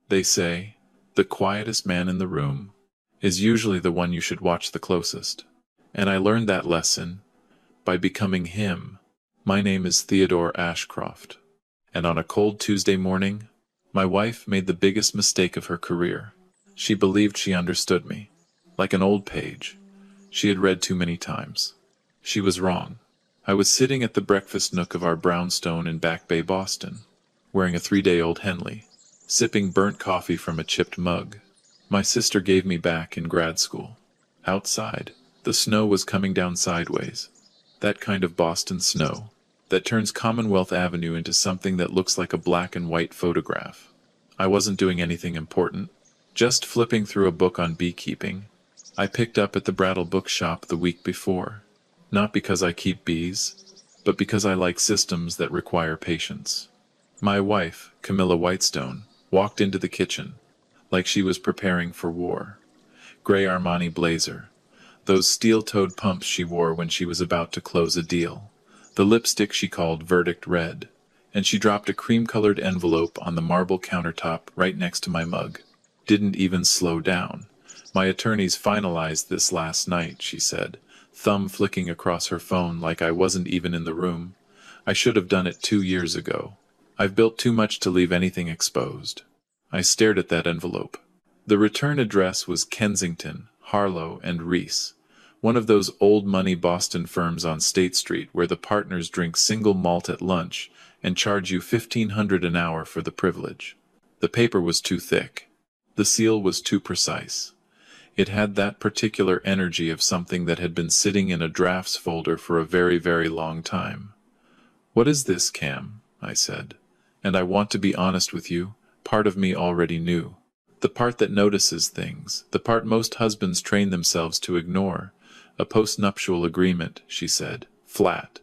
They say, the quietest man in the room is usually the one you should watch the closest. And I learned that lesson by becoming him. My name is Theodore Ashcroft. And on a cold Tuesday morning, my wife made the biggest mistake of her career. She believed she understood me. Like an old page she had read too many times. She was wrong. I was sitting at the breakfast nook of our brownstone in Back Bay, Boston, wearing a 3-day-old Henley, sipping burnt coffee from a chipped mug. My sister gave me back in grad school. Outside, the snow was coming down sideways. That kind of Boston snow that turns Commonwealth Avenue into something that looks like a black and white photograph. I wasn't doing anything important, just flipping through a book on beekeeping I picked up at the Brattle bookshop the week before. Not because I keep bees, but because I like systems that require patience. My wife, Camilla Whitestone, walked into the kitchen like she was preparing for war. Gray Armani blazer, those steel-toed pumps she wore when she was about to close a deal, the lipstick she called Verdict Red, and she dropped a cream-colored envelope on the marble countertop right next to my mug. Didn't even slow down. My attorneys finalized this last night, she said, thumb flicking across her phone like I wasn't even in the room. I should have done it 2 years ago. I've built too much to leave anything exposed. I stared at that envelope. The return address was Kensington, Harlow, and Reese, one of those old-money Boston firms on State Street where the partners drink single malt at lunch and charge you $1,500 an hour for the privilege. The paper was too thick. The seal was too precise. It had that particular energy of something that had been sitting in a drafts folder for a very, very long time. "What is this, Cam?" I said. And I want to be honest with you, part of me already knew. The part that notices things, the part most husbands train themselves to ignore. A post-nuptial agreement, she said, flat.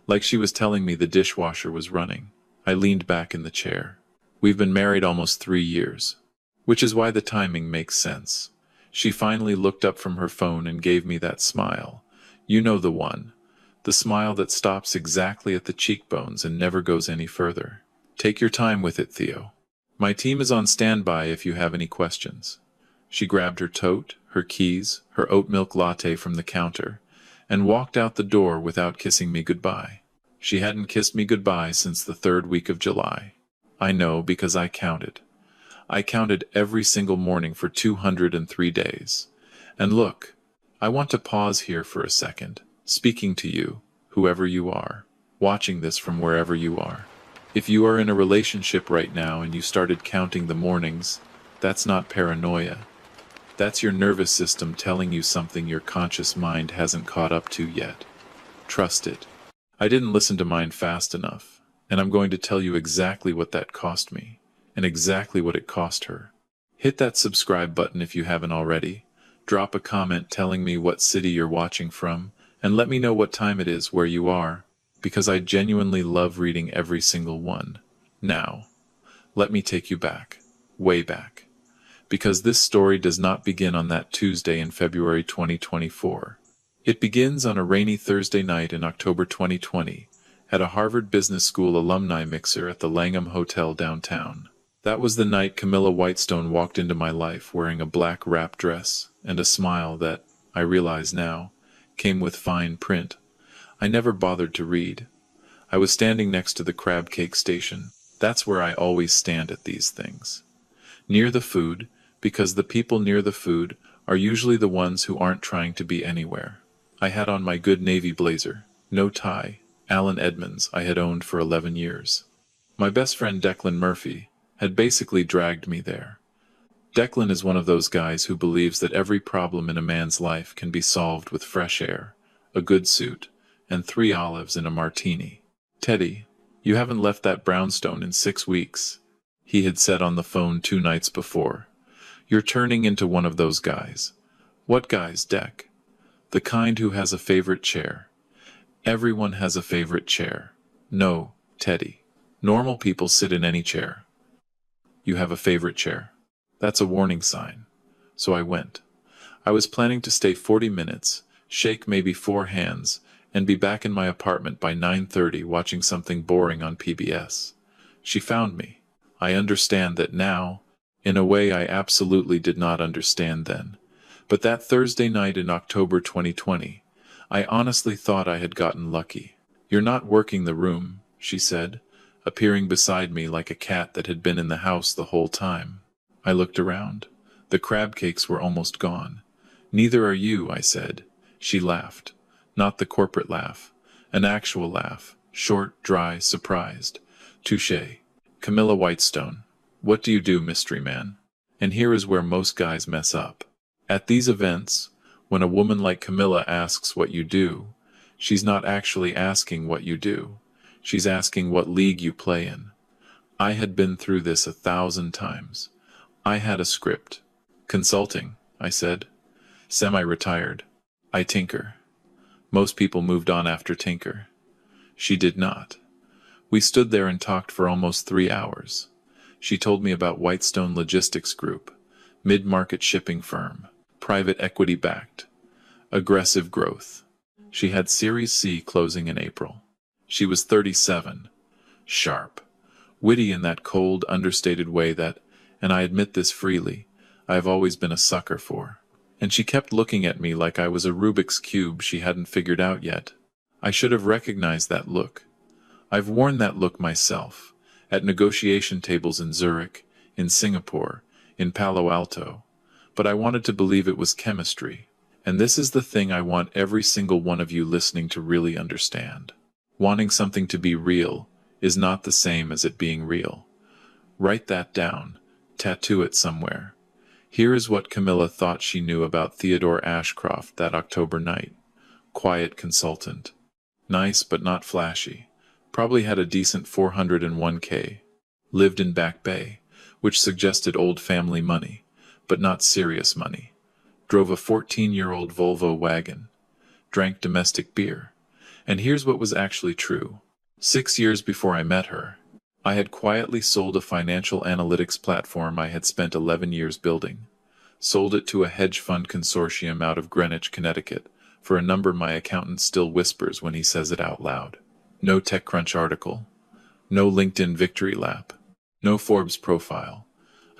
Like she was telling me the dishwasher was running. I leaned back in the chair. We've been married almost 3 years. Which is why the timing makes sense. She finally looked up from her phone and gave me that smile. You know the one. The smile that stops exactly at the cheekbones and never goes any further. Take your time with it, Theo. My team is on standby if you have any questions. She grabbed her tote, her keys, her oat milk latte from the counter, and walked out the door without kissing me goodbye. She hadn't kissed me goodbye since the 3rd week of July. I know because I counted. I counted every single morning for 203 days. And look, I want to pause here for a second, speaking to you, whoever you are, watching this from wherever you are. If you are in a relationship right now and you started counting the mornings, that's not paranoia. That's your nervous system telling you something your conscious mind hasn't caught up to yet. Trust it. I didn't listen to mine fast enough, and I'm going to tell you exactly what that cost me. And exactly what it cost her. Hit that subscribe button if you haven't already. Drop a comment telling me what city you're watching from, and let me know what time it is where you are, because I genuinely love reading every single one. Now, let me take you back, way back. Because this story does not begin on that Tuesday in February 2024. It begins on a rainy Thursday night in October 2020, at a Harvard Business School alumni mixer at the Langham Hotel downtown. That was the night Camilla Whitestone walked into my life wearing a black wrap dress and a smile that, I realize now, came with fine print. I never bothered to read. I was standing next to the crab cake station. That's where I always stand at these things. Near the food, because the people near the food are usually the ones who aren't trying to be anywhere. I had on my good navy blazer, no tie, Alan Edmonds I had owned for 11 years. My best friend Declan Murphy had basically dragged me there. Declan is one of those guys who believes that every problem in a man's life can be solved with fresh air, a good suit, and 3 olives in a martini. "Teddy, you haven't left that brownstone in 6 weeks," he had said on the phone 2 nights before. "You're turning into one of those guys." "What guys, Deck?" "The kind who has a favorite chair." "Everyone has a favorite chair." "No, Teddy. Normal people sit in any chair." "You have a favorite chair. That's a warning sign." So I went. I was planning to stay 40 minutes, shake maybe 4 hands, and be back in my apartment by 9:30 watching something boring on PBS. She found me. I understand that now, In a way I absolutely did not understand then. But that Thursday night in October 2020, I honestly thought I had gotten lucky. "You're not working the room," she said, appearing beside me like a cat that had been in the house the whole time. I looked around. The crab cakes were almost gone. "Neither are you," I said. She laughed. Not the corporate laugh. An actual laugh. Short, dry, surprised. "Touché. Camilla Whitestone. What do you do, mystery man?" And here is where most guys mess up. At these events, when a woman like Camilla asks what you do, she's not actually asking what you do. She's asking what league you play in. I had been through this 1,000 times. I had a script. "Consulting," I said. "Semi-retired. I tinker." Most people moved on after tinker. She did not. We stood there and talked for almost 3 hours. She told me about Whitestone Logistics Group, mid-market shipping firm, private equity-backed, aggressive growth. She had Series C closing in April. She was 37, sharp, witty in that cold, understated way that, and I admit this freely, I have always been a sucker for. And she kept looking at me like I was a Rubik's Cube she hadn't figured out yet. I should have recognized that look. I've worn that look myself, at negotiation tables in Zurich, in Singapore, in Palo Alto. But I wanted to believe it was chemistry. And this is the thing I want every single one of you listening to really understand. Wanting something to be real is not the same as it being real. Write that down. Tattoo it somewhere. Here is what Camilla thought she knew about Theodore Ashcroft that October night. Quiet consultant. Nice but not flashy. Probably had a decent 401k. Lived in Back Bay, which suggested old family money, but not serious money. Drove a 14-year-old Volvo wagon. Drank domestic beer. And here's what was actually true. 6 years before I met her, I had quietly sold a financial analytics platform I had spent 11 years building. Sold it to a hedge fund consortium out of Greenwich, Connecticut, for a number my accountant still whispers when he says it out loud. No TechCrunch article. No LinkedIn victory lap. No Forbes profile.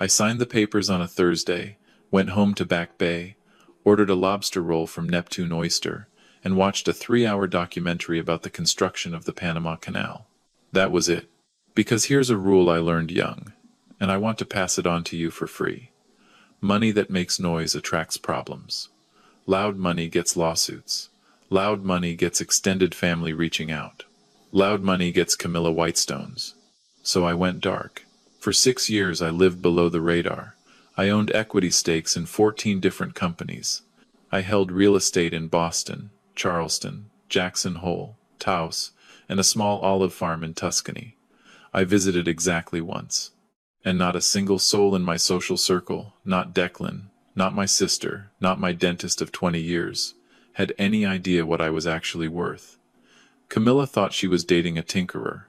I signed the papers on a Thursday, went home to Back Bay, ordered a lobster roll from Neptune Oyster, and watched a 3-hour documentary about the construction of the Panama Canal. That was it. Because here's a rule I learned young, and I want to pass it on to you for free. Money that makes noise attracts problems. Loud money gets lawsuits. Loud money gets extended family reaching out. Loud money gets Camilla Whitestones. So I went dark. For 6 years I lived below the radar. I owned equity stakes in 14 different companies. I held real estate in Boston, Charleston, Jackson Hole, Taos, and a small olive farm in Tuscany. I visited exactly once. And not a single soul in my social circle, not Declan, not my sister, not my dentist of 20 years, had any idea what I was actually worth. Camilla thought she was dating a tinkerer.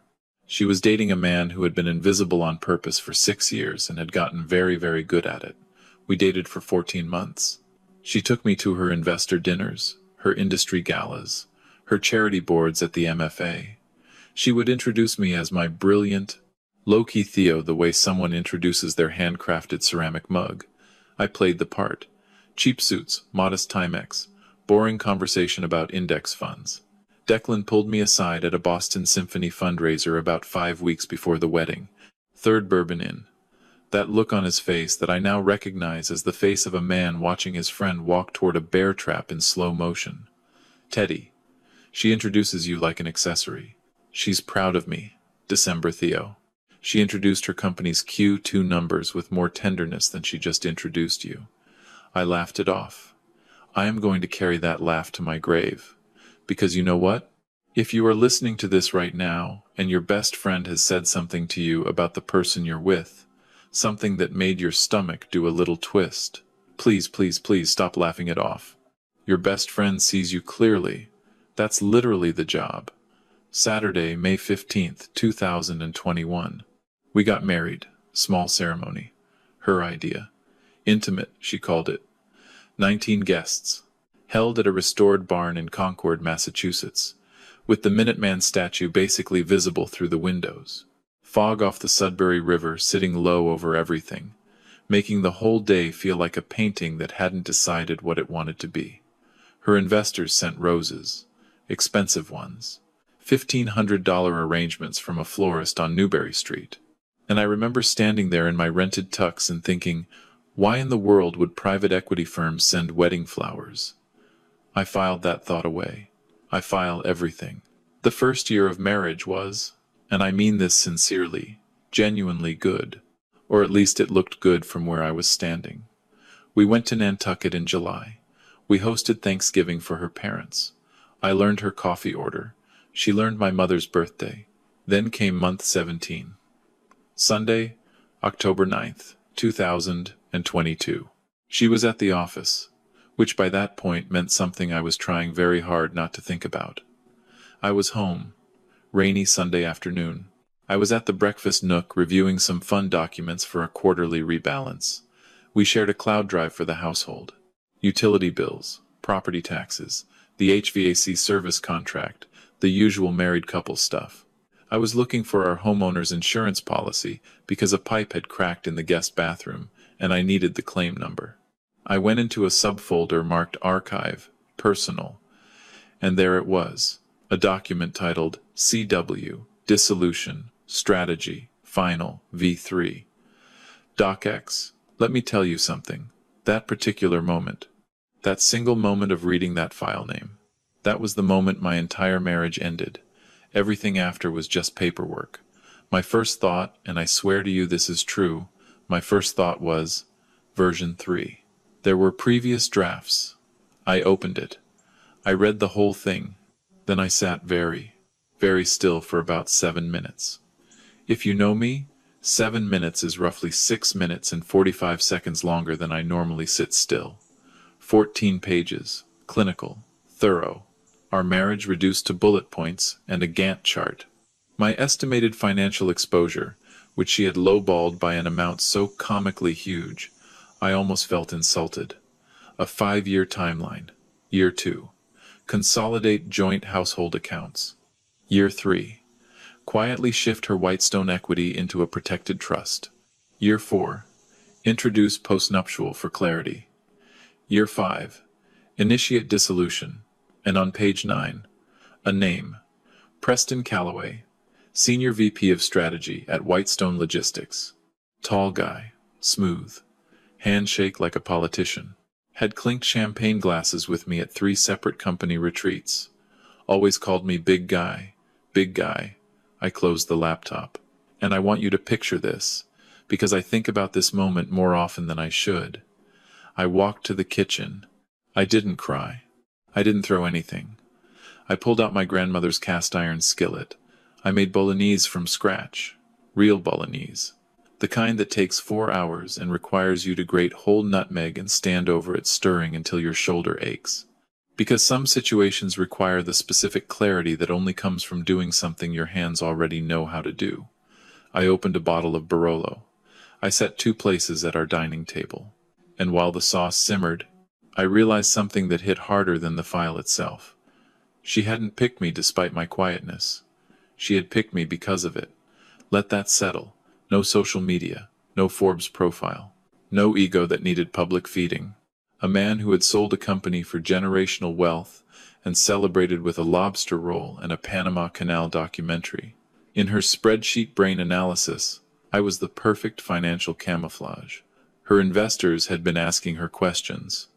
She was dating a man who had been invisible on purpose for 6 years and had gotten very, very good at it. We dated for 14 months. She took me to her investor dinners, her industry galas, her charity boards at the MFA. She would introduce me as my brilliant, low-key Theo the way someone introduces their handcrafted ceramic mug. I played the part. Cheap suits, modest Timex, boring conversation about index funds. Declan pulled me aside at a Boston Symphony fundraiser about 5 weeks before the wedding. Third Bourbon Inn. That look on his face that I now recognize as the face of a man watching his friend walk toward a bear trap in slow motion. Teddy. She introduces you like an accessory. She's proud of me. December Theo. She introduced her company's Q2 numbers with more tenderness than she just introduced you. I laughed it off. I am going to carry that laugh to my grave. Because you know what? If you are listening to this right now, and your best friend has said something to you about the person you're with, something that made your stomach do a little twist, please, please, please stop laughing it off. Your best friend sees you clearly. That's literally the job. Saturday, May 15th, 2021. We got married. Small ceremony. Her idea. Intimate, she called it. 19 guests. Held at a restored barn in Concord, Massachusetts, with the Minuteman statue basically visible through the windows. Fog off the Sudbury River sitting low over everything. making the whole day feel like a painting that hadn't decided what it wanted to be. Her investors sent roses, expensive ones, $1,500 arrangements from a florist on Newberry Street. And I remember standing there in my rented tux and thinking, why in the world would private equity firms send wedding flowers? I filed that thought away. I file everything. The first year of marriage was, and I mean this sincerely, genuinely good. Or at least it looked good from where I was standing. We went to Nantucket in July. We hosted Thanksgiving for her parents. I learned her coffee order. She learned my mother's birthday. Then came month 17. Sunday, October 9th, 2022. She was at the office, which by that point meant something I was trying very hard not to think about. I was home. Rainy Sunday afternoon. I was at the breakfast nook reviewing some fun documents for a quarterly rebalance. We shared a cloud drive for the household. Utility bills, property taxes, the HVAC service contract, the usual married couple stuff. I was looking for our homeowner's insurance policy because a pipe had cracked in the guest bathroom, and I needed the claim number. I went into a subfolder marked Archive, Personal, and there it was, a document titled CW, Dissolution, Strategy, Final, V3. DocX, let me tell you something. That particular moment, that single moment of reading that file name, that was the moment my entire marriage ended. Everything after was just paperwork. My first thought, and I swear to you this is true, my first thought was, version 3. There were previous drafts. I opened it. I read the whole thing. Then I sat very, very still for about 7 minutes. If you know me, 7 minutes is roughly 6 minutes and 45 seconds longer than I normally sit still. 14 pages, clinical, thorough. Our marriage reduced to bullet points and a Gantt chart. My estimated financial exposure, which she had lowballed by an amount so comically huge, I almost felt insulted. A 5-year timeline. Year 2. Consolidate joint household accounts. Year 3. Quietly shift her Whitestone equity into a protected trust. Year 4. Introduce postnuptial for clarity. Year 5. Initiate dissolution. And on page 9, a name. Preston Calloway, Senior VP of Strategy at Whitestone Logistics. Tall guy, smooth, handshake like a politician. Had clinked champagne glasses with me at 3 separate company retreats. Always called me big guy, big guy. I closed the laptop. And I want you to picture this, because I think about this moment more often than I should. I walked to the kitchen. I didn't cry. I didn't throw anything. I pulled out my grandmother's cast iron skillet. I made bolognese from scratch. Real bolognese. The kind that takes 4 hours and requires you to grate whole nutmeg and stand over it stirring until your shoulder aches. Because some situations require the specific clarity that only comes from doing something your hands already know how to do. I opened a bottle of Barolo. I set 2 places at our dining table. And while the sauce simmered, I realized something that hit harder than the file itself. She hadn't picked me despite my quietness. She had picked me because of it. Let that settle. No social media, no Forbes profile, no ego that needed public feeding. A man who had sold a company for generational wealth and celebrated with a lobster roll and a Panama Canal documentary. In her spreadsheet brain analysis, I was the perfect financial camouflage. Her investors had been asking her questions.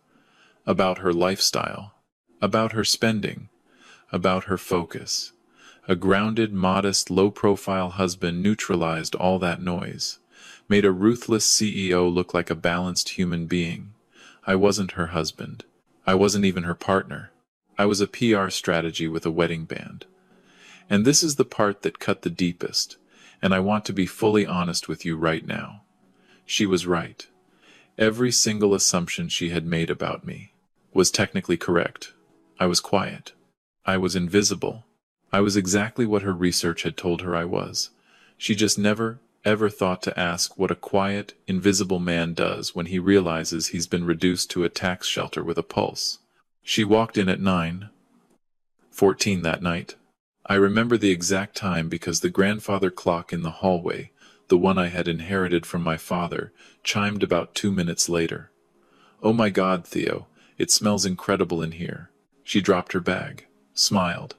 About her lifestyle, about her spending, about her focus. A grounded, modest, low-profile husband neutralized all that noise, made a ruthless CEO look like a balanced human being. I wasn't her husband. I wasn't even her partner. I was a PR strategy with a wedding band. And this is the part that cut the deepest, and I want to be fully honest with you right now. She was right. Every single assumption she had made about me was technically correct. I was quiet. I was invisible. I was exactly what her research had told her I was. She just never, ever thought to ask what a quiet, invisible man does when he realizes he's been reduced to a tax shelter with a pulse. She walked in at 9:14 that night. I remember the exact time because the grandfather clock in the hallway the one I had inherited from my father, chimed about 2 minutes later. "Oh my God, Theo, it smells incredible in here." She dropped her bag, smiled,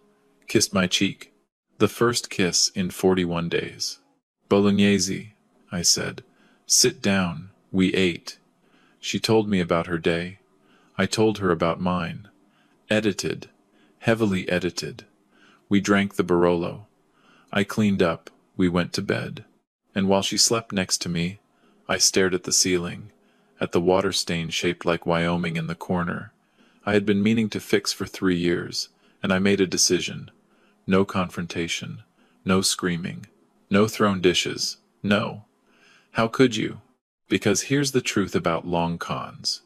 kissed my cheek. The first kiss in 41 days. "Bolognese," I said. "Sit down." We ate. She told me about her day. I told her about mine. Edited. Heavily edited. We drank the Barolo. I cleaned up. We went to bed. And while she slept next to me, I stared at the ceiling, at the water stain shaped like Wyoming in the corner. I had been meaning to fix for 3 years, and I made a decision. No confrontation. No screaming. No thrown dishes. No. How could you? Because here's the truth about long cons.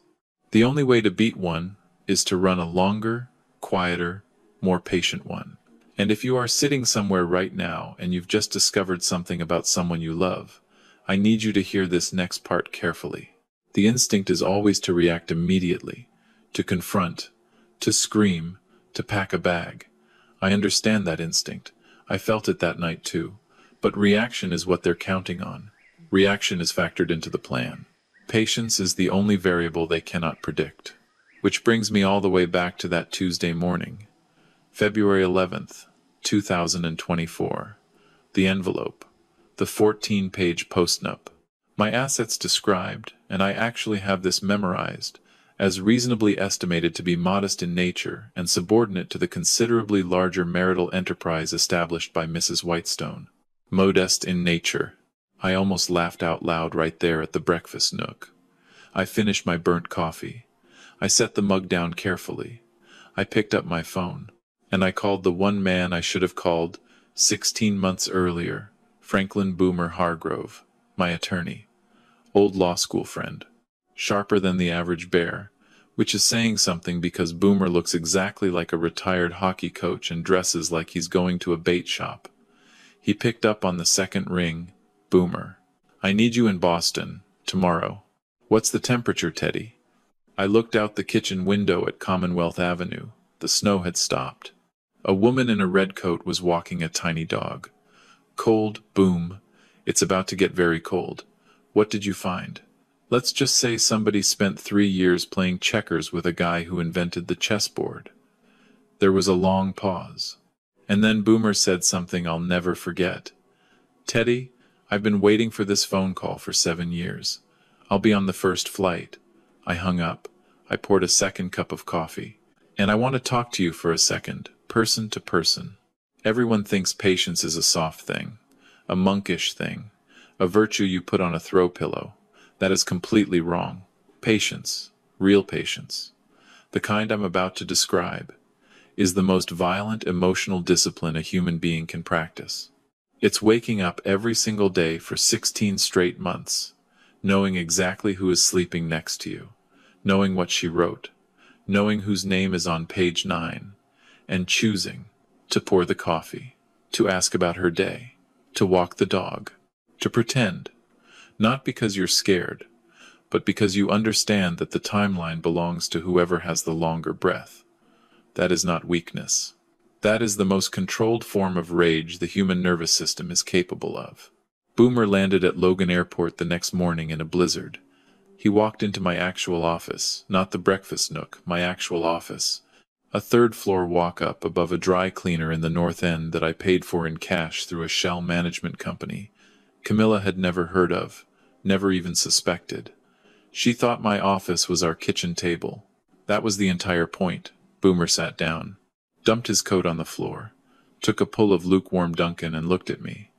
The only way to beat one is to run a longer, quieter, more patient one. And if you are sitting somewhere right now and you've just discovered something about someone you love, I need you to hear this next part carefully. The instinct is always to react immediately, to confront, to scream, to pack a bag. I understand that instinct. I felt it that night too. But reaction is what they're counting on. Reaction is factored into the plan. Patience is the only variable they cannot predict. Which brings me all the way back to that Tuesday morning, February 11th, 2024. The envelope. The 14-page postnup. My assets described, and I actually have this memorized, as reasonably estimated to be modest in nature and subordinate to the considerably larger marital enterprise established by Mrs. Whitestone. Modest in nature. I almost laughed out loud right there at the breakfast nook. I finished my burnt coffee. I set the mug down carefully. I picked up my phone, and I called the one man I should have called 16 months earlier, Franklin Boomer Hargrove, my attorney. Old law school friend. Sharper than the average bear, which is saying something because Boomer looks exactly like a retired hockey coach and dresses like he's going to a bait shop. He picked up on the second ring. "Boomer, I need you in Boston, tomorrow." "What's the temperature, Teddy?" I looked out the kitchen window at Commonwealth Avenue. The snow had stopped. A woman in a red coat was walking a tiny dog. "Cold, Boom. It's about to get very cold. What did you find?" "Let's just say somebody spent 3 years playing checkers with a guy who invented the chessboard." There was a long pause. And then Boomer said something I'll never forget. "Teddy, I've been waiting for this phone call for 7 years. I'll be on the first flight." I hung up. I poured a second cup of coffee. "And I want to talk to you for a second, person to person. Everyone thinks patience is a soft thing, a monkish thing, a virtue you put on a throw pillow. That is completely wrong. Patience, real patience, the kind I'm about to describe, is the most violent emotional discipline a human being can practice. It's waking up every single day for 16 straight months, knowing exactly who is sleeping next to you, knowing what she wrote, knowing whose name is on page 9, and choosing to pour the coffee, to ask about her day, to walk the dog, to pretend, not because you're scared, but because you understand that the timeline belongs to whoever has the longer breath. That is not weakness. That is the most controlled form of rage the human nervous system is capable of. Boomer landed at Logan Airport the next morning in a blizzard. He walked into my actual office, not the breakfast nook, my actual office. A third-floor walk-up above a dry cleaner in the North End that I paid for in cash through a shell management company Camilla had never heard of, never even suspected. She thought my office was our kitchen table. That was the entire point. Boomer sat down, dumped his coat on the floor, took a pull of lukewarm Dunkin' and looked at me.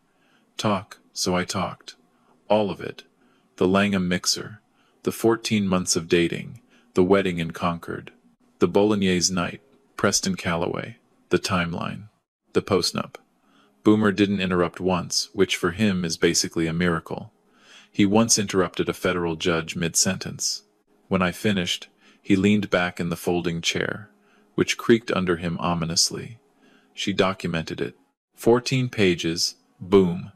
Talk, so I talked. All of it. The Langham mixer, the 14 months of dating, the wedding in Concord, the Bolognese night, Preston Calloway, the timeline, the postnup. Boomer didn't interrupt once, which for him is basically a miracle. He once interrupted a federal judge mid-sentence. When I finished, he leaned back in the folding chair, which creaked under him ominously. She documented it. 14 pages, boom.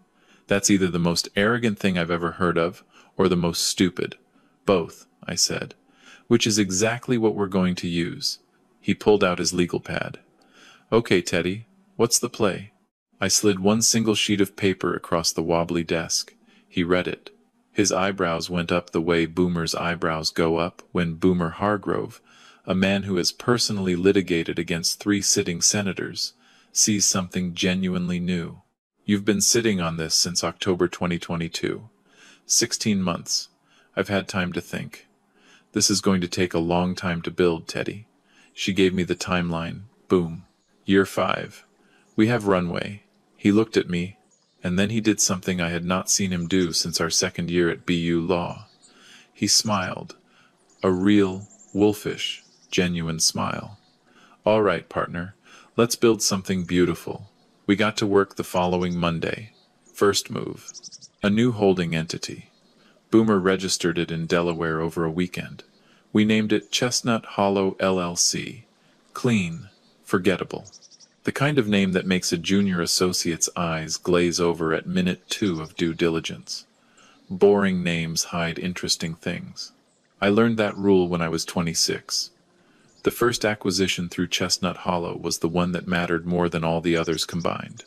That's either the most arrogant thing I've ever heard of, or the most stupid. Both, I said. Which is exactly what we're going to use. He pulled out his legal pad. Okay, Teddy, what's the play? I slid one single sheet of paper across the wobbly desk. He read it. His eyebrows went up the way Boomer's eyebrows go up when Boomer Hargrove, a man who has personally litigated against 3 sitting senators, sees something genuinely new. You've been sitting on this since October 2022. 16 months. I've had time to think. This is going to take a long time to build, Teddy. She gave me the timeline. Boom. Year 5. We have runway. He looked at me, and then he did something I had not seen him do since our 2nd year at BU Law. He smiled. A real, wolfish, genuine smile. All right, partner. Let's build something beautiful. We got to work the following Monday. First move. A new holding entity. Boomer registered it in Delaware over a weekend. We named it Chestnut Hollow LLC. Clean. Forgettable. The kind of name that makes a junior associate's eyes glaze over at minute 2 of due diligence. Boring names hide interesting things. I learned that rule when I was 26. The first acquisition through Chestnut Hollow was the one that mattered more than all the others combined.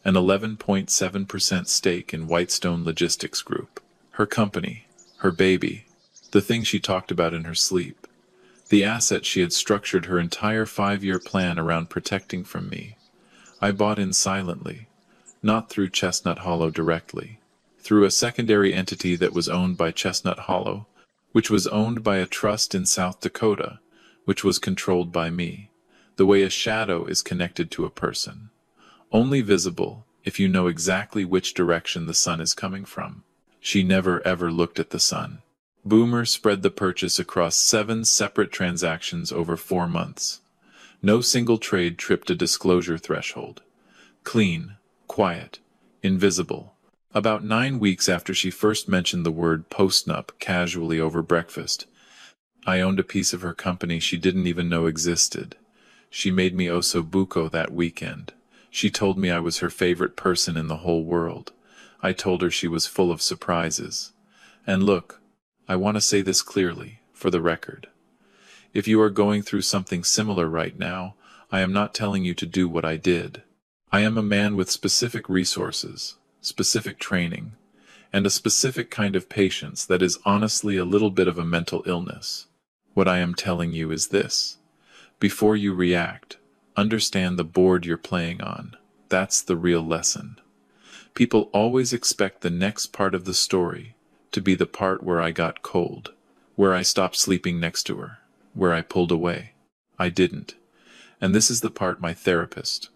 An 11.7% stake in Whitestone Logistics Group. Her company, her baby, the thing she talked about in her sleep. The asset she had structured her entire 5-year plan around protecting from me. I bought in silently, not through Chestnut Hollow directly, through a secondary entity that was owned by Chestnut Hollow, which was owned by a trust in South Dakota, which was controlled by me, the way a shadow is connected to a person. Only visible if you know exactly which direction the sun is coming from. She never ever looked at the sun. Boomer spread the purchase across 7 separate transactions over 4 months. No single trade tripped a disclosure threshold. Clean, quiet, invisible. About 9 weeks after she first mentioned the word postnup casually over breakfast, I owned a piece of her company she didn't even know existed. She made me osso buco that weekend. She told me I was her favorite person in the whole world. I told her she was full of surprises. And look, I want to say this clearly, for the record. If you are going through something similar right now, I am not telling you to do what I did. I am a man with specific resources, specific training, and a specific kind of patience that is honestly a little bit of a mental illness. What I am telling you is this. Before you react, understand the board you're playing on. That's the real lesson. People always expect the next part of the story to be the part where I got cold, where I stopped sleeping next to her, where I pulled away. I didn't. And this is the part my therapist,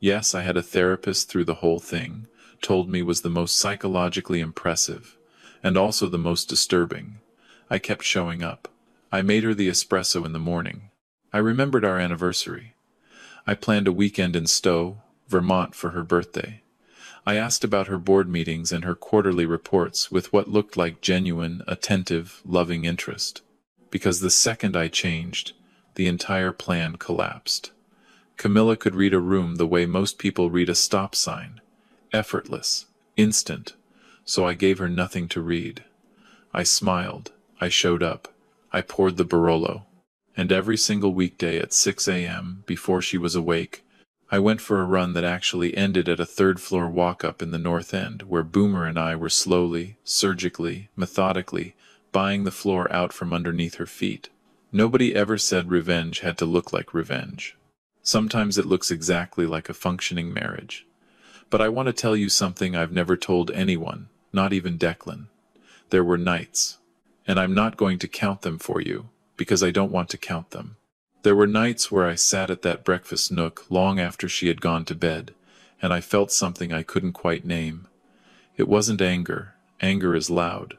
yes, I had a therapist through the whole thing, told me was the most psychologically impressive, and also the most disturbing. I kept showing up. I made her the espresso in the morning. I remembered our anniversary. I planned a weekend in Stowe, Vermont for her birthday. I asked about her board meetings and her quarterly reports with what looked like genuine, attentive, loving interest. Because the second I changed, the entire plan collapsed. Camilla could read a room the way most people read a stop sign. Effortless, instant, so I gave her nothing to read. I smiled, I showed up, I poured the Barolo. And every single weekday at 6 a.m., before she was awake, I went for a run that actually ended at a 3rd-floor walk-up in the North End, where Boomer and I were slowly, surgically, methodically, buying the floor out from underneath her feet. Nobody ever said revenge had to look like revenge. Sometimes it looks exactly like a functioning marriage. But I want to tell you something I've never told anyone, not even Declan. There were nights, and I'm not going to count them for you, because I don't want to count them. There were nights where I sat at that breakfast nook long after she had gone to bed, and I felt something I couldn't quite name. It wasn't anger. Anger is loud.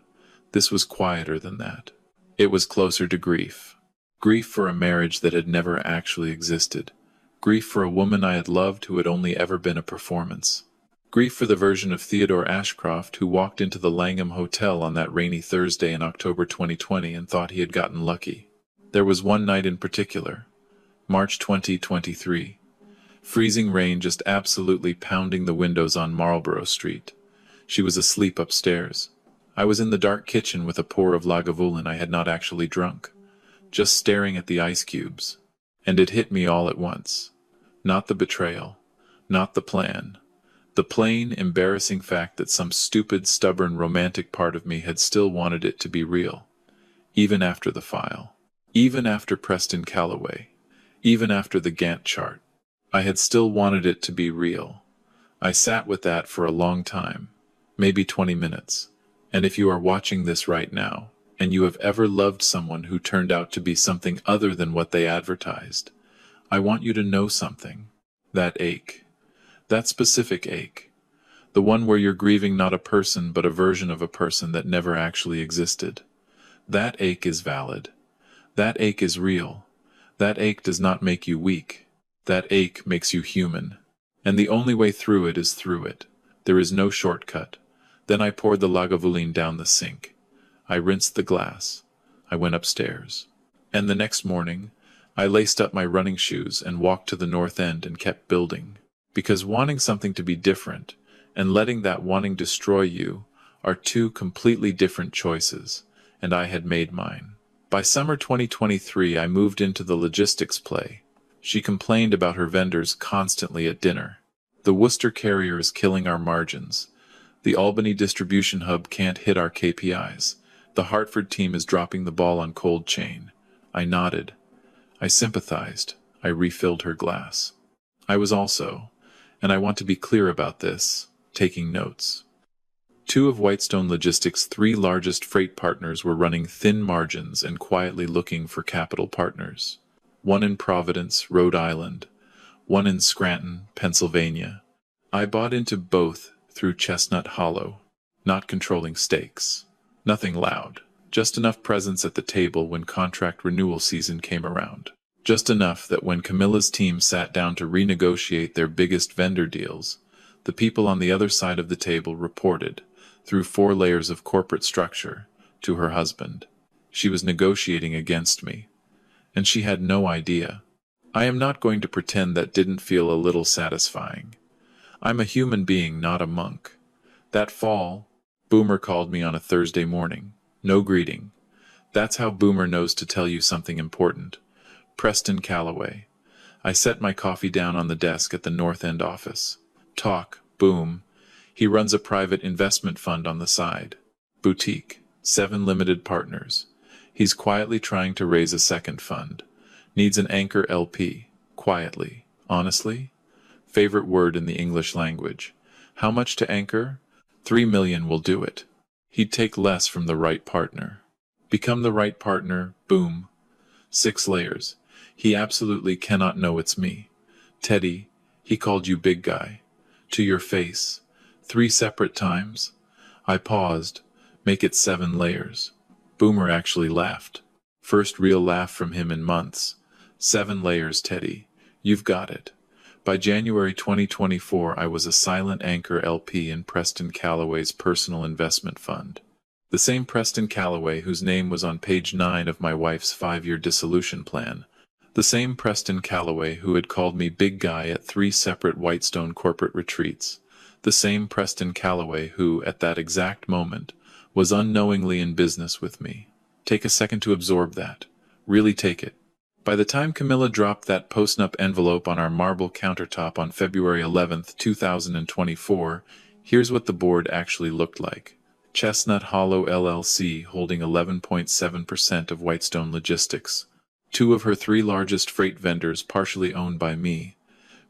This was quieter than that. It was closer to grief. Grief for a marriage that had never actually existed. Grief for a woman I had loved who had only ever been a performance. Grief for the version of Theodore Ashcroft who walked into the Langham Hotel on that rainy Thursday in October 2020 and thought he had gotten lucky. There was one night in particular, March 2023. Freezing rain just absolutely pounding the windows on Marlborough Street. She was asleep upstairs. I was in the dark kitchen with a pour of Lagavulin I had not actually drunk, just staring at the ice cubes. And it hit me all at once. Not the betrayal, not the plan, The plain, embarrassing fact that some stupid, stubborn, romantic part of me had still wanted it to be real. Even after the file. Even after Preston Calloway. Even after the Gantt chart. I had still wanted it to be real. I sat with that for a long time. Maybe 20 minutes. And if you are watching this right now, and you have ever loved someone who turned out to be something other than what they advertised, I want you to know something. That ache. That specific ache. The one where you're grieving not a person but a version of a person that never actually existed. That ache is valid. That ache is real. That ache does not make you weak. That ache makes you human. And the only way through it is through it. There is no shortcut. Then I poured the Lagavulin down the sink. I rinsed the glass. I went upstairs. And the next morning, I laced up my running shoes and walked to the North End and kept building. Because wanting something to be different and letting that wanting destroy you are two completely different choices, and I had made mine. By summer 2023, I moved into the logistics play. She complained about her vendors constantly at dinner. The Worcester carrier is killing our margins. The Albany distribution hub can't hit our KPIs. The Hartford team is dropping the ball on cold chain. I nodded. I sympathized. I refilled her glass. I was also, and I want to be clear about this, taking notes. Two of Whitestone Logistics' three largest freight partners were running thin margins and quietly looking for capital partners. One in Providence, Rhode Island. One in Scranton, Pennsylvania. I bought into both through Chestnut Hollow, not controlling stakes. Nothing loud. Just enough presence at the table when contract renewal season came around. Just enough that when Camilla's team sat down to renegotiate their biggest vendor deals, the people on the other side of the table reported, through 4 layers of corporate structure, to her husband. She was negotiating against me. And she had no idea. I am not going to pretend that didn't feel a little satisfying. I'm a human being, not a monk. That fall, Boomer called me on a Thursday morning. No greeting. That's how Boomer knows to tell you something important. Preston Calloway. I set my coffee down on the desk at the North End office. Talk, boom. He runs a private investment fund on the side. Boutique. 7 limited partners. He's quietly trying to raise a second fund. Needs an anchor LP. Quietly. Honestly? Favorite word in the English language. How much to anchor? 3 million will do it. He'd take less from the right partner. Become the right partner, boom. 6 layers. He absolutely cannot know it's me. Teddy, he called you big guy. To your face. 3 separate times. I paused. Make it 7 layers. Boomer actually laughed. First real laugh from him in months. 7 layers, Teddy. You've got it. By January 2024, I was a silent anchor LP in Preston Calloway's personal investment fund. The same Preston Calloway whose name was on page 9 of my wife's 5-year dissolution plan. The same Preston Calloway who had called me big guy at 3 separate Whitestone corporate retreats. The same Preston Calloway who, at that exact moment, was unknowingly in business with me. Take a second to absorb that. Really take it. By the time Camilla dropped that Prenup envelope on our marble countertop on February 11, 2024, here's what the board actually looked like. Chestnut Hollow LLC holding 11.7% of Whitestone Logistics. 2 of her 3 largest freight vendors partially owned by me.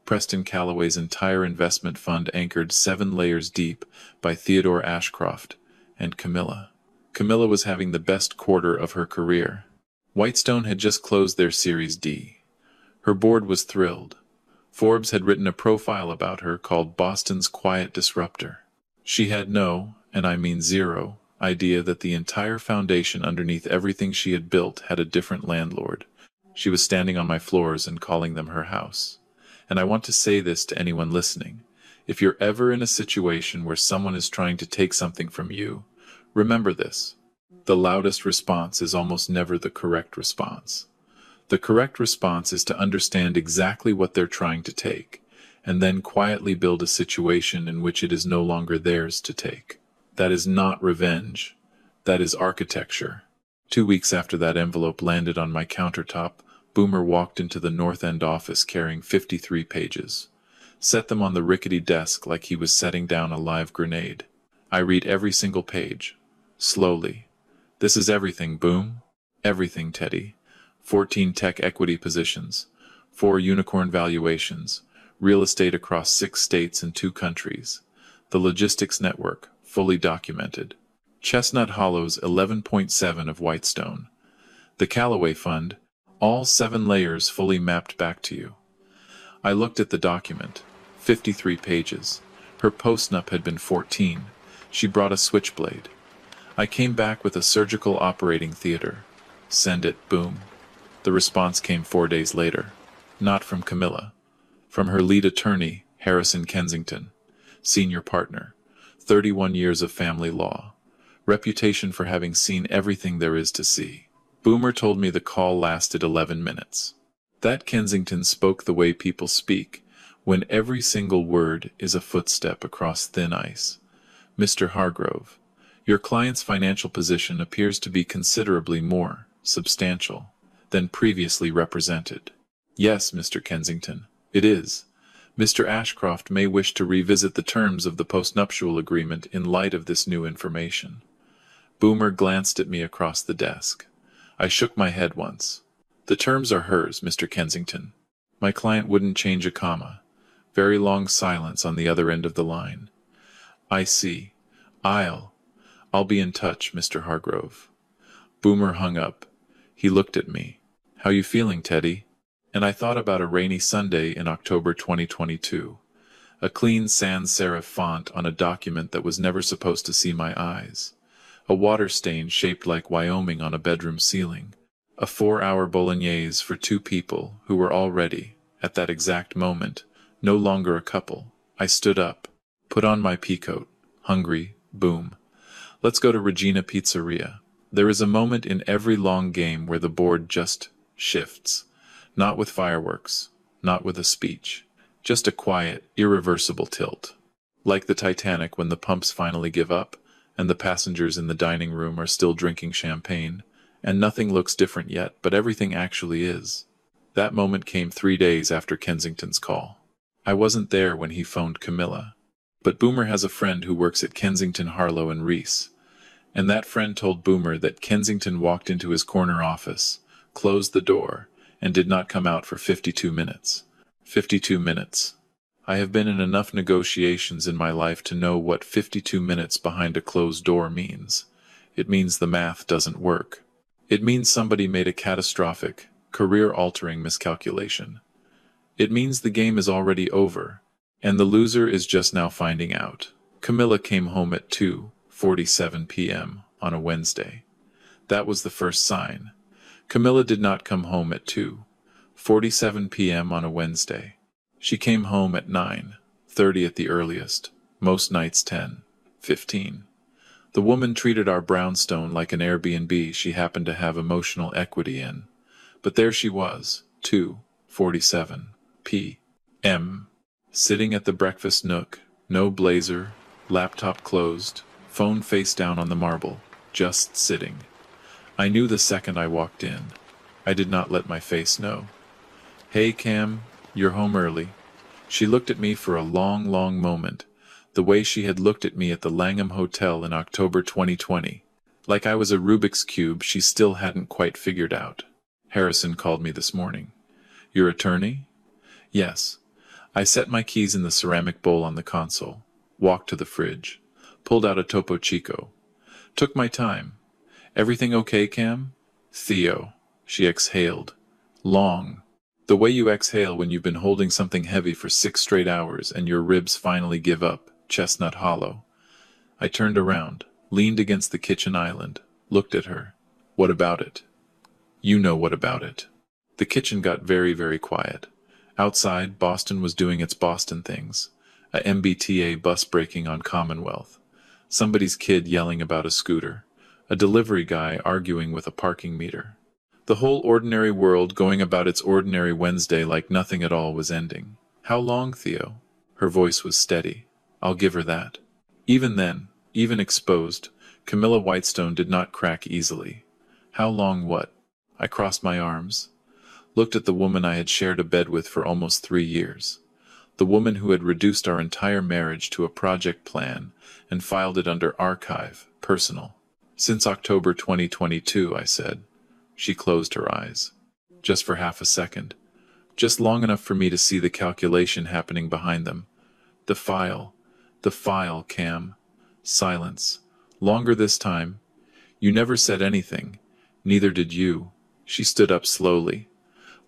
Preston Calloway's entire investment fund anchored 7 layers deep by Theodore Ashcroft and Camilla. Camilla was having the best quarter of her career. Whitestone had just closed their Series D. Her board was thrilled. Forbes had written a profile about her called Boston's Quiet Disruptor. She had no, and I mean zero, idea that the entire foundation underneath everything she had built had a different landlord. She was standing on my floors and calling them her house. And I want to say this to anyone listening. If you're ever in a situation where someone is trying to take something from you, remember this. The loudest response is almost never the correct response. The correct response is to understand exactly what they're trying to take, and then quietly build a situation in which it is no longer theirs to take. That is not revenge. That is architecture. 2 weeks after that envelope landed on my countertop, Boomer walked into the North End office carrying 53 pages. set them on the rickety desk like he was setting down a live grenade. I read every single page. Slowly. This is everything, boom. Everything, Teddy. 14 tech equity positions. 4 unicorn valuations. Real estate across 6 states and 2 countries. The logistics network, fully documented. Chestnut Hollow's 11.7 of Whitestone. The Callaway Fund, all 7 layers fully mapped back to you. I looked at the document. 53 pages. Her postnup had been 14. She brought a switchblade. I came back with a surgical operating theater. Send it, boom. The response came 4 days later. Not from Camilla. From her lead attorney, Harrison Kensington. Senior partner. 31 years of family law. Reputation for having seen everything there is to see. Boomer told me the call lasted 11 minutes. That Kensington spoke the way people speak, when every single word is a footstep across thin ice. Mr. Hargrove, your client's financial position appears to be considerably more substantial than previously represented. Yes, Mr. Kensington, it is. Mr. Ashcroft may wish to revisit the terms of the postnuptial agreement in light of this new information. Boomer glanced at me across the desk. I shook my head once. The terms are hers, Mr. Kensington. My client wouldn't change a comma. Very long silence on the other end of the line. I see. I'll be in touch, Mr. Hargrove. Boomer hung up. He looked at me. How you feeling, Teddy? And I thought about a rainy Sunday in October 2022. A clean sans serif font on a document that was never supposed to see my eyes. A water stain shaped like Wyoming on a bedroom ceiling. A 4-hour bolognese for 2 people who were already, at that exact moment, no longer a couple. I stood up, put on my peacoat, hungry, boom. Let's go to Regina Pizzeria. There is a moment in every long game where the board just shifts. Not with fireworks, not with a speech. Just a quiet, irreversible tilt. Like the Titanic when the pumps finally give up, and the passengers in the dining room are still drinking champagne, and nothing looks different yet, but everything actually is. That moment came 3 days after Kensington's call. I wasn't there when he phoned Camilla. But Boomer has a friend who works at Kensington, Harlow and Reese. And that friend told Boomer that Kensington walked into his corner office, closed the door, and did not come out for 52 minutes. 52 minutes. I have been in enough negotiations in my life to know what 52 minutes behind a closed door means. It means the math doesn't work. It means somebody made a catastrophic, career-altering miscalculation. It means the game is already over, and the loser is just now finding out. Camilla came home at 2:47 p.m. on a Wednesday. That was the first sign. Camilla did not come home at 2:47 p.m. on a Wednesday. She came home at 9:30 at the earliest, most nights 10:15. The woman treated our brownstone like an Airbnb she happened to have emotional equity in. But there she was, 2:47 p.m., sitting at the breakfast nook, no blazer, laptop closed, phone face down on the marble, just sitting. I knew the second I walked in. I did not let my face know. Hey, Cam, you're home early. She looked at me for a long, long moment, the way she had looked at me at the Langham Hotel in October 2020. Like I was a Rubik's Cube she still hadn't quite figured out. Harrison called me this morning. Your attorney? Yes. I set my keys in the ceramic bowl on the console, walked to the fridge, pulled out a Topo Chico. Took my time. Everything okay, Cam? Theo. She exhaled. Long. The way you exhale when you've been holding something heavy for 6 straight hours and your ribs finally give up, Chestnut Hollow. I turned around, leaned against the kitchen island, looked at her. What about it? You know what about it. The kitchen got very, very quiet. Outside, Boston was doing its Boston things. A MBTA bus braking on Commonwealth. Somebody's kid yelling about a scooter. A delivery guy arguing with a parking meter. The whole ordinary world going about its ordinary Wednesday like nothing at all was ending. How long, Theo? Her voice was steady. I'll give her that. Even then, even exposed, Camilla Whitestone did not crack easily. How long what? I crossed my arms. Looked at the woman I had shared a bed with for almost 3 years. The woman who had reduced our entire marriage to a project plan and filed it under archive, personal. Since October 2022, I said. She closed her eyes. Just for half a second. Just long enough for me to see the calculation happening behind them. The file, Cam. Silence. Longer this time. You never said anything. Neither did you. She stood up slowly,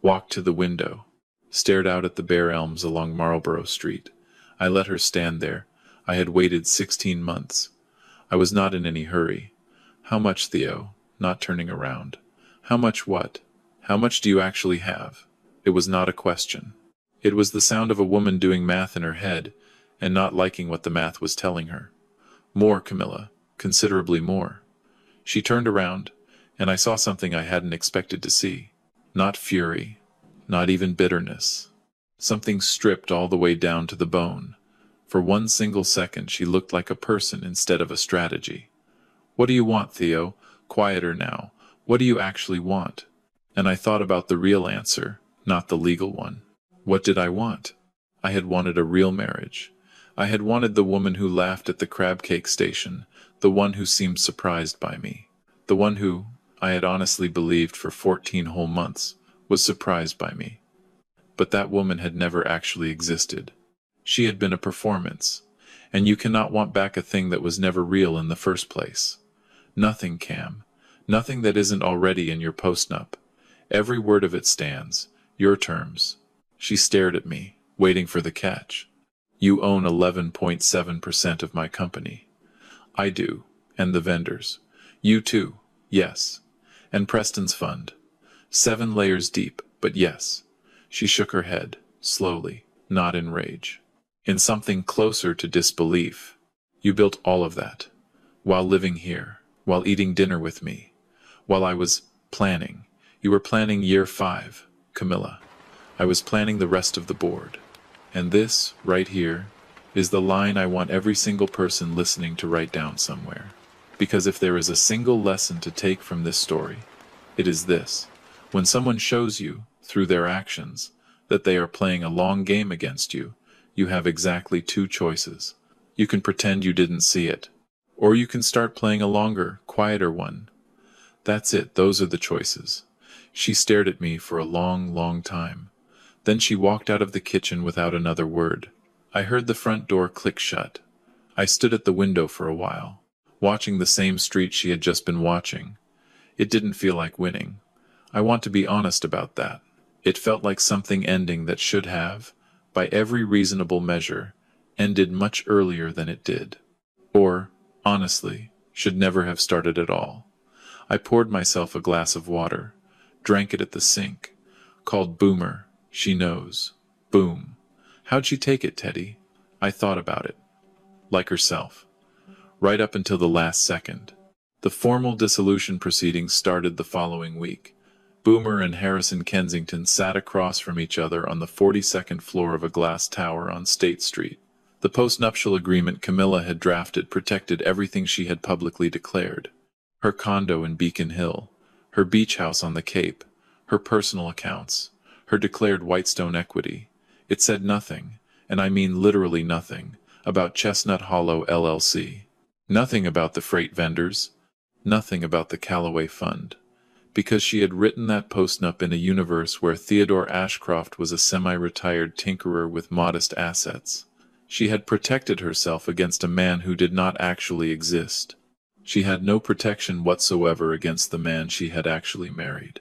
walked to the window, stared out at the bare elms along Marlborough Street. I let her stand there. I had waited 16 months. I was not in any hurry. How much, Theo? Not turning around. How much what? How much do you actually have? It was not a question. It was the sound of a woman doing math in her head and not liking what the math was telling her. More, Camilla. Considerably more. She turned around, and I saw something I hadn't expected to see. Not fury, not even bitterness. Something stripped all the way down to the bone. For one single second she looked like a person instead of a strategy. What do you want, Theo? Quieter now. What do you actually want? And I thought about the real answer, not the legal one. What did I want? I had wanted a real marriage. I had wanted the woman who laughed at the crab cake station, the one who seemed surprised by me, the one who, I had honestly believed for 14 whole months, was surprised by me. But that woman had never actually existed. She had been a performance, and you cannot want back a thing that was never real in the first place. Nothing, Cam. Nothing that isn't already in your postnup. Every word of it stands. Your terms. She stared at me, waiting for the catch. You own 11.7% of my company. I do, and the vendors. You too, yes. And Preston's fund. 7 layers deep, but yes. She shook her head, slowly, not in rage. In something closer to disbelief. You built all of that. While living here, while eating dinner with me. While I was planning. You were planning year 5, Camilla. I was planning the rest of the board. And this, right here, is the line I want every single person listening to write down somewhere. Because if there is a single lesson to take from this story, it is this. When someone shows you, through their actions, that they are playing a long game against you, you have exactly 2 choices. You can pretend you didn't see it, or you can start playing a longer, quieter one. That's it, those are the choices. She stared at me for a long, long time. Then she walked out of the kitchen without another word. I heard the front door click shut. I stood at the window for a while, watching the same street she had just been watching. It didn't feel like winning. I want to be honest about that. It felt like something ending that should have, by every reasonable measure, ended much earlier than it did. Or, honestly, should never have started at all. I poured myself a glass of water, drank it at the sink, called Boomer. She knows. Boom. How'd she take it, Teddy? I thought about it. Like herself. Right up until the last second. The formal dissolution proceedings started the following week. Boomer and Harrison Kensington sat across from each other on the 42nd floor of a glass tower on State Street. The postnuptial agreement Camilla had drafted protected everything she had publicly declared. Her condo in Beacon Hill, her beach house on the Cape, her personal accounts, her declared Whitestone equity. It said nothing, and I mean literally nothing, about Chestnut Hollow LLC. Nothing about the freight vendors. Nothing about the Callaway Fund. Because she had written that postnup in a universe where Theodore Ashcroft was a semi-retired tinkerer with modest assets. She had protected herself against a man who did not actually exist. She had no protection whatsoever against the man she had actually married.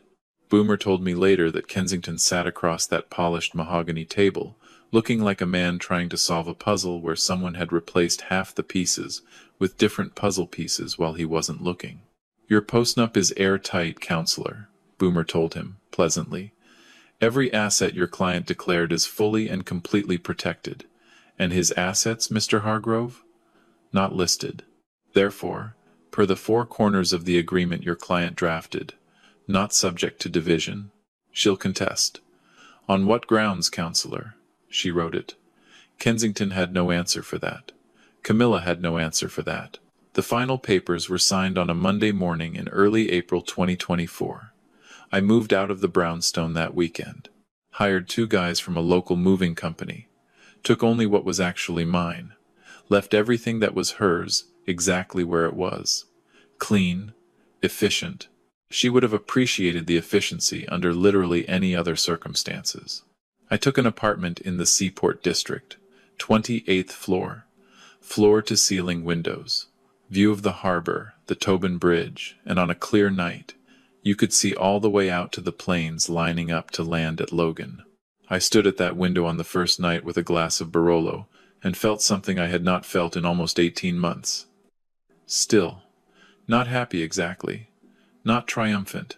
Boomer told me later that Kensington sat across that polished mahogany table, looking like a man trying to solve a puzzle where someone had replaced half the pieces with different puzzle pieces while he wasn't looking. Your postnup is airtight, counselor, Boomer told him, pleasantly. Every asset your client declared is fully and completely protected. And his assets, Mr. Hargrove? Not listed. Therefore, per the 4 corners of the agreement your client drafted, not subject to division. She'll contest. On what grounds, counselor? She wrote it. Kensington had no answer for that. Camilla had no answer for that. The final papers were signed on a Monday morning in early April 2024. I moved out of the brownstone that weekend. Hired 2 guys from a local moving company. took only what was actually mine, left everything that was hers exactly where it was. Clean, efficient. She would have appreciated the efficiency under literally any other circumstances. I took an apartment in the Seaport District, 28th floor. Floor-to-ceiling windows, view of the harbor, the Tobin Bridge, and on a clear night, you could see all the way out to the planes lining up to land at Logan. I stood at that window on the first night with a glass of Barolo, and felt something I had not felt in almost 18 months. Still. Not happy exactly. Not triumphant.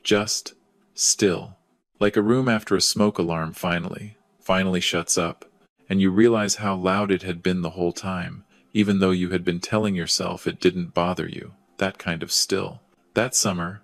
Just still. Like a room after a smoke alarm finally shuts up, and you realize how loud it had been the whole time, even though you had been telling yourself it didn't bother you. That kind of still. That summer,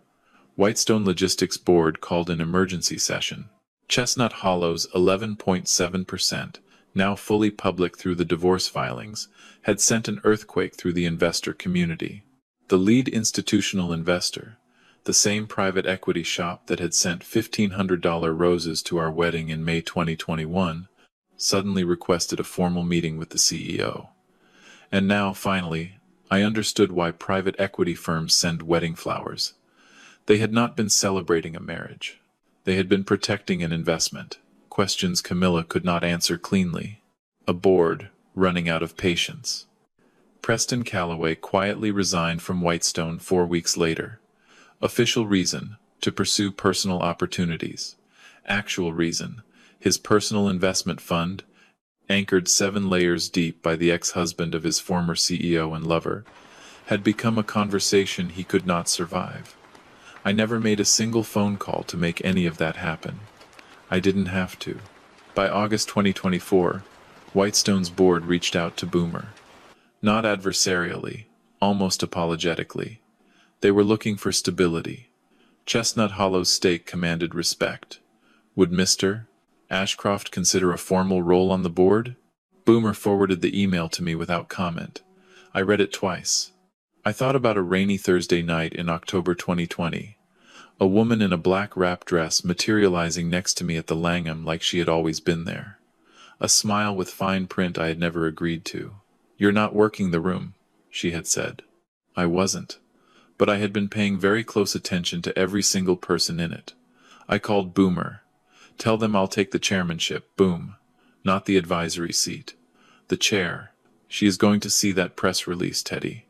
Whitestone Logistics Board called an emergency session. Chestnut Hollow's 11.7%, now fully public through the divorce filings, had sent an earthquake through the investor community. The lead institutional investor, the same private equity shop that had sent $1,500 roses to our wedding in May 2021, suddenly requested a formal meeting with the CEO. And now, finally, I understood why private equity firms send wedding flowers. They had not been celebrating a marriage. They had been protecting an investment. Questions Camilla could not answer cleanly. A board running out of patience. Preston Calloway quietly resigned from Whitestone 4 weeks later. Official reason, to pursue personal opportunities. Actual reason, his personal investment fund, anchored 7 layers deep by the ex-husband of his former CEO and lover, had become a conversation he could not survive. I never made a single phone call to make any of that happen. I didn't have to. By August 2024, Whitestone's board reached out to Boomer. Not adversarially, almost apologetically. They were looking for stability. Chestnut Hollow's stake commanded respect. Would Mr. Ashcroft consider a formal role on the board? Boomer forwarded the email to me without comment. I read it twice. I thought about a rainy Thursday night in October 2020. A woman in a black wrap dress materializing next to me at the Langham like she had always been there. A smile with fine print I had never agreed to. "You're not working the room," she had said. I wasn't. But I had been paying very close attention to every single person in it. I called Boomer. "Tell them I'll take the chairmanship, boom. Not the advisory seat. The chair. She is going to see that press release, Teddy."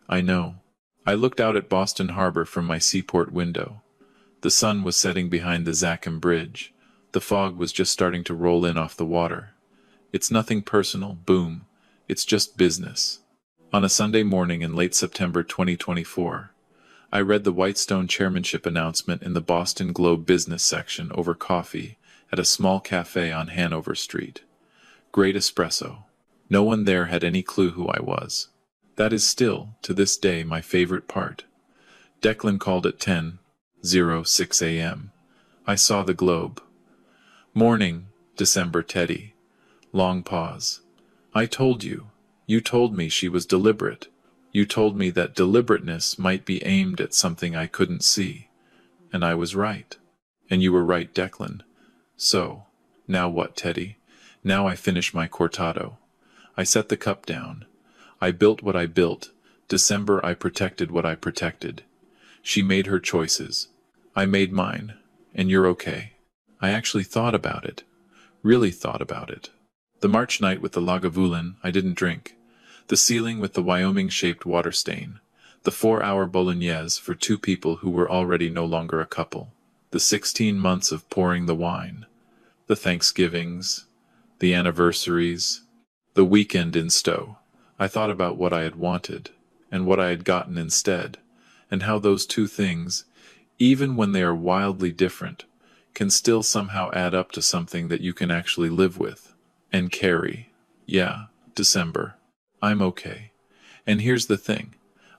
I know. I looked out at Boston Harbor from my seaport window. The sun was setting behind the Zachem Bridge. The fog was just starting to roll in off the water. It's nothing personal, boom. It's just business. On a Sunday morning in late September 2024, I read the Whitestone chairmanship announcement in the Boston Globe business section over coffee at a small cafe on Hanover Street. Great espresso. No one there had any clue who I was. That is still, to this day, my favorite part. Declan called at 10:06 a.m. I saw the globe. Morning, December Teddy. Long pause. I told you. You told me she was deliberate. You told me that deliberateness might be aimed at something I couldn't see. And I was right. And you were right, Declan. So, now what, Teddy? Now I finish my cortado. I set the cup down. I built what I built. December I protected what I protected. She made her choices. I made mine. And you're okay. I actually thought about it. Really thought about it. The March night with the Lagavulin, I didn't drink. The ceiling with the Wyoming-shaped water stain. The 4-hour bolognese for 2 people who were already no longer a couple. The 16 months of pouring the wine. The Thanksgivings. The anniversaries. The weekend in Stowe. I thought about what I had wanted, and what I had gotten instead, and how those 2 things, even when they are wildly different, can still somehow add up to something that you can actually live with, and carry. Yeah, December. I'm okay. And here's the thing.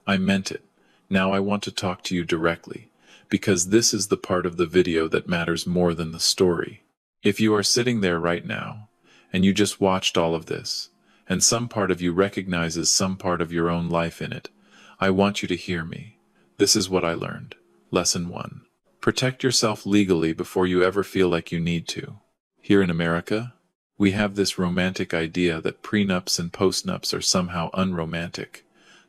I meant it. Now I want to talk to you directly, because this is the part of the video that matters more than the story. If you are sitting there right now, and you just watched all of this, and some part of you recognizes some part of your own life in it, I want you to hear me. This is what I learned. Lesson 1. Protect yourself legally before you ever feel like you need to. Here in America, We have this romantic idea that prenups and postnups are somehow unromantic.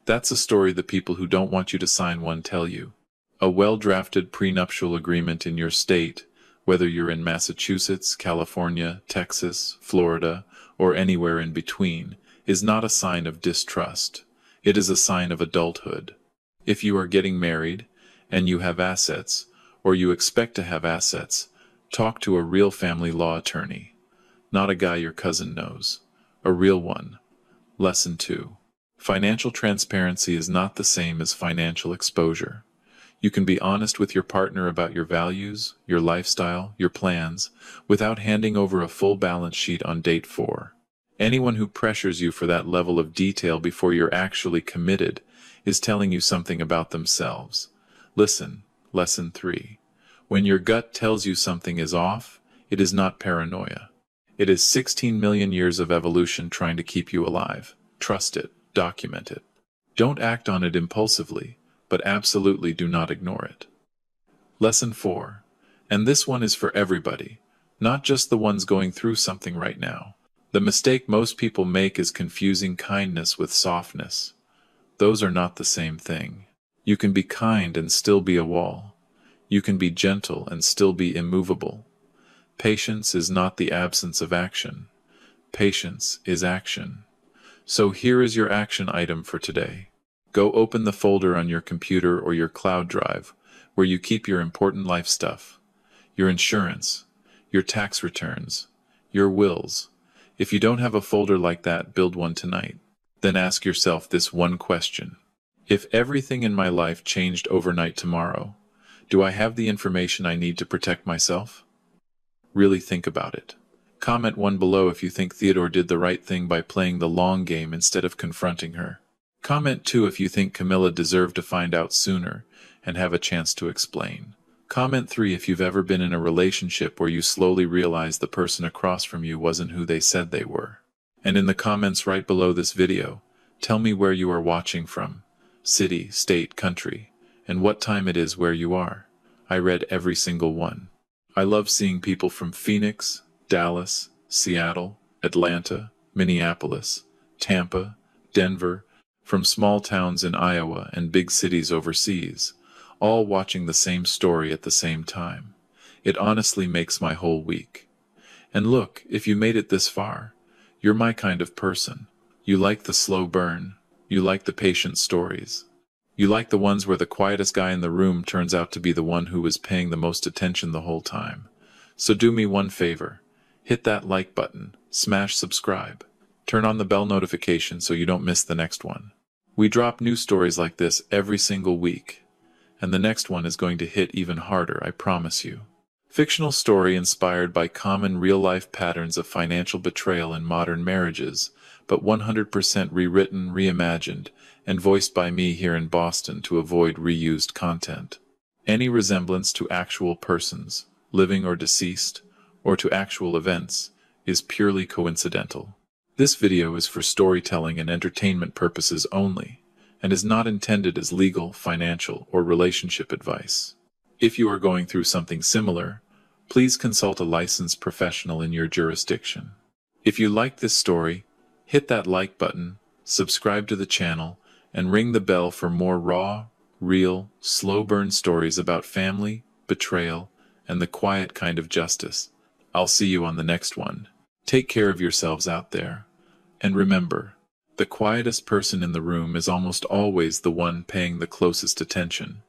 That's a story the people who don't want you to sign one tell you. A well-drafted prenuptial agreement in your state, whether you're in Massachusetts, California, Texas, Florida, or anywhere in between, is not a sign of distrust. It is a sign of adulthood. If you are getting married, and you have assets, or you expect to have assets, talk to a real family law attorney. Not a guy your cousin knows. A real one. Lesson 2. Financial transparency is not the same as financial exposure. You can be honest with your partner about your values, your lifestyle, your plans, without handing over a full balance sheet on date 4. Anyone who pressures you for that level of detail before you're actually committed is telling you something about themselves. Listen, lesson 3. When your gut tells you something is off, it is not paranoia. It is 16 million years of evolution trying to keep you alive. Trust it. Document it. Don't act on it impulsively, but absolutely do not ignore it. Lesson 4. And this one is for everybody, not just the ones going through something right now. The mistake most people make is confusing kindness with softness. Those are not the same thing. You can be kind and still be a wall. You can be gentle and still be immovable. Patience is not the absence of action. Patience is action. So here is your action item for today. Go open the folder on your computer or your cloud drive where you keep your important life stuff, your insurance, your tax returns, your wills. If you don't have a folder like that, build one tonight. Then ask yourself this one question. If everything in my life changed overnight tomorrow, do I have the information I need to protect myself? Really think about it. Comment 1 below if you think Theodore did the right thing by playing the long game instead of confronting her. Comment 2 if you think Camilla deserved to find out sooner and have a chance to explain. Comment 3 if you've ever been in a relationship where you slowly realized the person across from you wasn't who they said they were. And in the comments right below this video, tell me where you are watching from, city, state, country, and what time it is where you are. I read every single one. I love seeing people from Phoenix, Dallas, Seattle, Atlanta, Minneapolis, Tampa, Denver, from small towns in Iowa and big cities overseas, all watching the same story at the same time. It honestly makes my whole week. And look, if you made it this far, you're my kind of person. You like the slow burn. You like the patient stories. You like the ones where the quietest guy in the room turns out to be the one who was paying the most attention the whole time. So do me one favor. Hit that like button, smash subscribe, turn on the bell notification so you don't miss the next one. We drop new stories like this every single week, and the next one is going to hit even harder, I promise you. Fictional story inspired by common real-life patterns of financial betrayal in modern marriages, but 100% rewritten, reimagined, and voiced by me here in Boston to avoid reused content. Any resemblance to actual persons, living or deceased, or to actual events, is purely coincidental. This video is for storytelling and entertainment purposes only, and is not intended as legal, financial, or relationship advice. If you are going through something similar, please consult a licensed professional in your jurisdiction. If you like this story, hit that like button, subscribe to the channel, and ring the bell for more raw, real, slow-burn stories about family, betrayal, and the quiet kind of justice. I'll see you on the next one. Take care of yourselves out there. And remember, the quietest person in the room is almost always the one paying the closest attention.